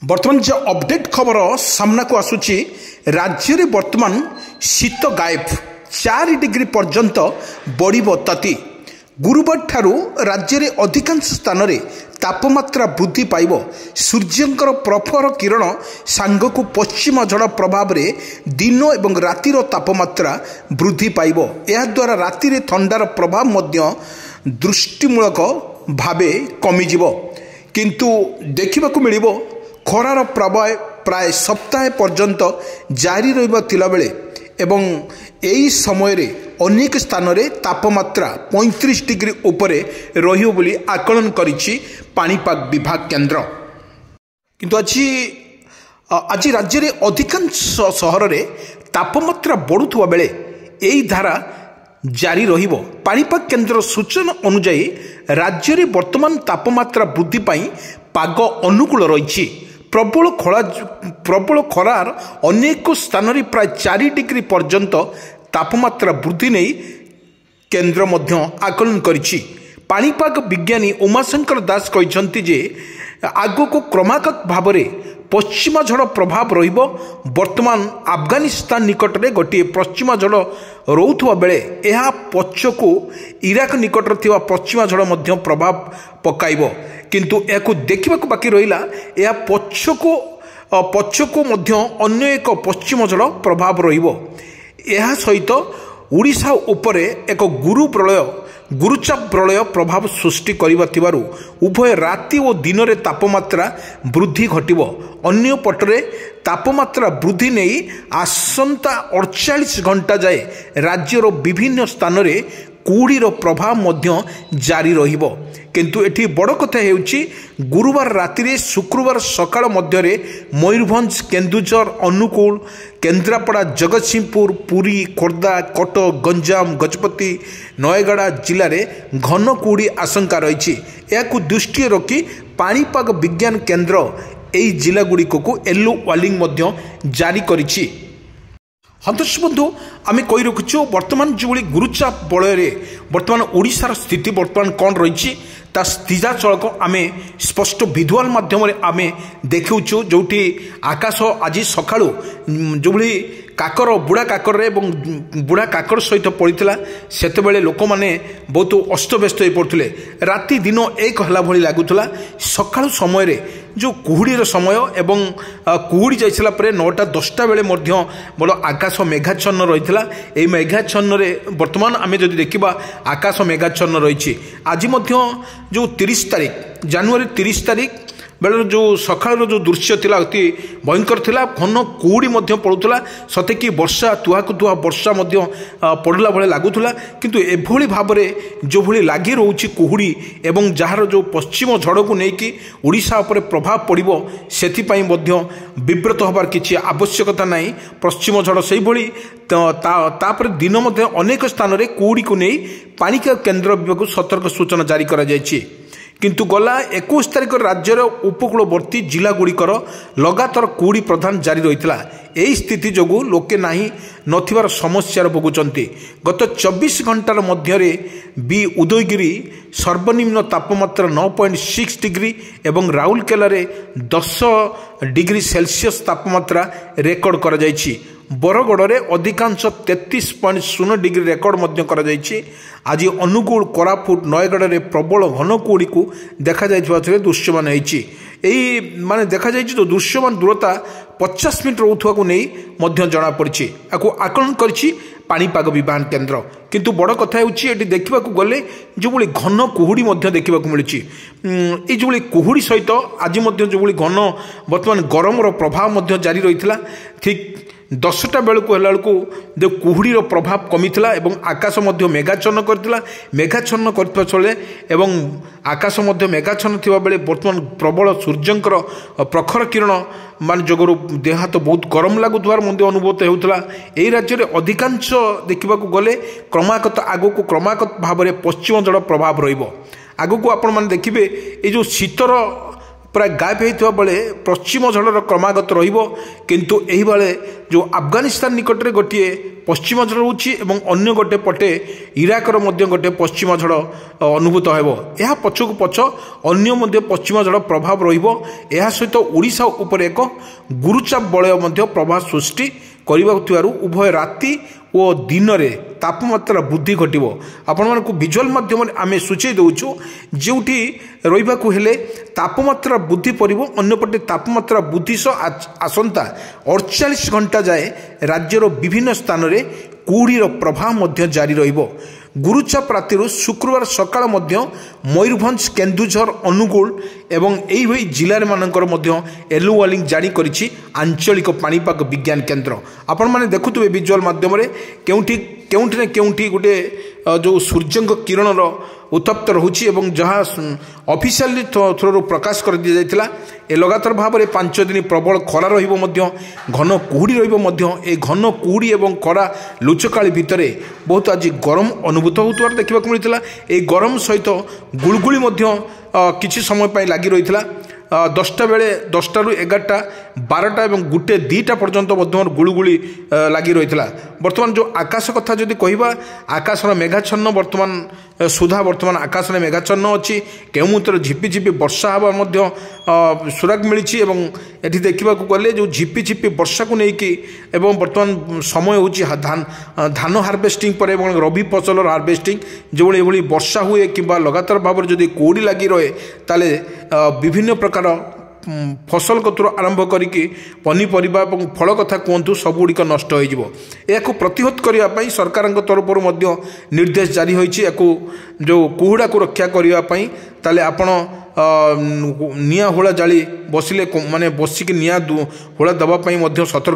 बर्तमान जो अपडेट खबर सामना को आसुची राज्य में बर्तमान शीत गायब 4 डिग्री पर्यंत बढ़िबो तति। गुरुवार ठारू राज्य में अधिकांश स्थान में तापमात्रा वृद्धि पाइब। सूर्यंकर प्रखर किरण सांगकु पश्चिम झड़ प्रभाव रे दिन एवं रातिर तापमात्रा वृद्धि पाइब। यह द्वारा राति रे ठंडार प्रभाव मध्य दृष्टिमूलक भावे कमिजिब। किंतु देखिबाकु मिलिबो खरार प्रभाव प्राय सप्ताह पर्यंत जारी रहिबा बेले एवं यही समय रे अनेक स्थान रे तापमात्रा 35 डिग्री उपरे रहियो बोली आकलन करिछि पाणीपाग विभाग केन्द्र। किंतु आज राज्य रे अधिकांश सहर रे तापमात्रा बढ़ुवा बेले यही धारा जारी रहिबो। पाणीपाग केन्द्र सूचना अनुसार राज्य रे वर्तमान तापमात्रा वृद्धि पाई पाग अनुकूल रही। प्रबल खरार अनेक स्थान रे प्राय 4 डिग्री पर्यंत तापमात्रा वृद्धि नहीं केन्द्र मध्य आकलन करिछि। पाणीपाग विज्ञानी उमाशंकर दास कहते जे आगो को क्रमागत भाव में पश्चिमा झड़ प्रभाव रहिबो। वर्तमान अफगानिस्तान निकट में गोटे पश्चिमा झड़ रोथुवा बेले यह पछकु इराक निकट थिबा पश्चिमा झड़ मध्य प्रभाव पकाइबो। किंतु याकु देखिबाकु बाकी रहिला यह पछकु मध्य अन्य एक पश्चिम झड़ प्रभाव रहिबो। यह सहित ओडिशा उपरे एक गुरुचाप प्रलय प्रभाव सृष्टि करिबा थिबारु उभय राति और दिन रे तापमात्रा वृद्धि घटिबो। अन्य पटरे तापमात्रा वृद्धि नहीं आसंता 48 घंटा जाए राज्यर विभिन्न स्थान रे कुहुड़ीर प्रभाव मध्य जारी रहिबो। किंतु एठी बड़ कथा हेउची गुरुवार राति रे शुक्रवार सकाळ मध्य रे मयूरभंज, केन्दुझर, अनुकूल, केन्द्रापड़ा, जगतसिंहपुर, पुरी, खोर्धा, कटक, गंजाम, गजपति, नयगड़ा जिले में घन कुहुड़ी आशंका रही। याकु दृष्टि रखी पाणीपाग विज्ञान केन्द्र एई जिला गुड़िक को येलो वार्निंग मध्य जारी करिछि। हंतर्ष बंधु आम कही रखुचु वर्तमान जो गुरुचाप बलय वर्तमान ओडिशार स्थिति वर्तमान कौन रही ता सीधा चलक आम स्पष्ट भिजुआल माध्यम आम देखुचु। जोटी आकाश आज सका जो काकर बुढ़ा काकर बुढ़ा काकर सहित पड़ता से लोक मैंने बहुत अस्तव्यस्त हो पड़ते। राति दिन एक हला भली लगुला। सकाळ समय रे जो कुहुड़ीर समय एवं कुहुड़ी जाइसला परे 9टा-10टा बेले बड़ आकाश मेघाच्छन्न रही। यही मेघाच्छन्न वर्तमान आम जदि देखा आकाश मेघाच्छन्न रही। आज जो 30 तारीख जनवरी 30 तारीख बेल जो सकाळ जो दृश्य थिला अति भयंकर थिला। घन कुहुड़ी पड़ूला सते कि वर्षा तुहाकु तुहा वर्षा पड़ला भले लगुला। किंतु एभली भाव में जो भली लगी रोची कुहुड़ी एवं जार जो पश्चिम झड़ को लेकिन ओडिशा उपरे प्रभाव पड़िबो सेथिपाई मध्य विव्रत होबार किछि आवश्यकता नहीं। पश्चिम झड़ से भली तापर दिन मध्य अनेक स्थान रे कुहुड़ी को नहीं पाणीपाग केन्द्र विभाग सतर्क सूचना जारी करा जायछि। किंतु गला 21 तारीख राज्यर उपकूलवर्ती जिला गुड़िकर लगातार कुहुड़ी प्रधान जारी रही। यही स्थिति जोगु लोके नाही नथिबार समस्यार भोगुचंती। गत 24 घंटार मध्य भी उदयगिरी सर्वनिम्न तापमात्रा 9.6 डिग्री एवं राउरकेला 10 डिग्री सेल्सियस तापमात्रा रेकर्ड करा जायछि। बरगढ़ में अधिकांश 33.0 डिग्री रेकर्ड मध्य करा जायछि। आज अनुकूल, कोरापुट, नयगढ़ में प्रबल घन कुहुड़ी को देखा जाइथिबारे दृश्यमान होइछि। एही माने देखा जाइछि जो दृश्यमान दूरता 50 मिनट रोथुआ को नहीं मध्य जଣା पड़छि। आकु आकलन करछि पाणीपाग विज्ञान केन्द्र। किंतु बड़ कथा होछि एटी देखिबाकू गले जो भली घन कुहुड़ी मध्य देखिबाकू मिलछि। ए जो भली कुहुड़ी सहित आज मध्य जो भली घन वर्तमान गरमर प्रभाव मध्य जारी रहितला। ठीक 10टा बेलू है जो कुहुड़ीर प्रभाव कमी था एवं आकाश मध्य मेघाच्छन्न करथिला। मेघाच्छन्न करथिबा चले एवं आकाश मध्य मेघाच्छन्न थिबा बेले वर्तमान प्रबल सूर्यंकर प्रखर किरण मान जोगरु देह हाथ बहुत गरम लगुथार मध्य अनुभूत होउथला। एही राज्य रे अधिकांश देखिबाकू गले क्रमागत आगो को क्रमागत भाव में पश्चिम झड़ प्रभाव रहिबो। आगो को आपण माने देखिबे ए जो शीतर प्राय गायब होता बेले पश्चिम झड़र क्रमागत किंतु यही बेले जो अफगानिस्तान निकट में गोटे पश्चिम झड़ होची एवं अन्य गोटे पटे इराकर मध्य गोटे पश्चिम झड़ अनुभूत होब यह पछक पछ अन्य पश्चिम झड़ प्रभाव रहा सहित ओडिशा उपर एक गुरुचाप बलय प्रभाव सृष्टि करने उभय राति और दिन में तापमात्रा वृद्धि घट आपण मानक विजुअल माध्यम आम सूचई दौचु जोटी रही हेले तापमात्रा वृद्धि पड़ो अन्यपटे तापमात्रा वृद्धि सह आसंता 48 घंटा जाए राज्यर विभिन्न स्थान में कुहुड़ीर प्रभाव जारी रहिबो। गुरुचाप राति शुक्रवार सकाळ मयूरभंज केन्दुझर अनुगुल एवं यही जिले मानकर येलो वार्निंग जारी करिछि आंचलिक पाणीपाग विज्ञान केन्द्र। आपण माने देखुथिबे विजुअल माध्यम केउठी न केउठी गोटे जो सूर्य किरणर उत्तप्त रोचे जहाँ ऑफिशियली थ्रो प्रकाश कर दि जाइथिला ए लगातार भाव में 5 दिन प्रबल खरा रहिबो घन कुहुड़ी रहिबो ए घन कुहुड़ी एवं खरा लुचकाली भितर बहुत आज गरम अनुभूत होतुवार देखा मिलता। ए गरम सहित गुलगुली किछि समय पाई लगी रही 10टा बेले 10टा रु 11टा 12टा और 1 2टा पर्यंत गुलगुली लगी रही है। बर्तमान जो आकाश कथा जदि कहवा आकाशर मेघाच्छन्न बर्तमान सुधा बर्तमान आकाश में मेघाच्छन्न अच्छी केउ मुहूर्ते झिपिझिपि वर्षा हवा सुराग मिली एटी देखा गले जो झिपिझिपि वर्षा को लेकिन बर्तमान समय हूँ धान हार्वेस्टिंग पर रबी फसल हार्वेस्टिंग जो ये वर्षा हुए कि लगातार भाव में जदि कुहुड़ी लगी रहे ताले विभिन्न प्रकार फसल कतुर आरंभ करिकी पनीपरिबा और फल कथा कहतु सबुड़िक नष्ट हो प्रतिहत करने सरकार तरफ निर्देश जारी होइछि जो कुहुड़ा को रक्षा करने ताले आपण निया होड़ा जाली बसिले माने बसिक निया होड़ा दबा सतर्क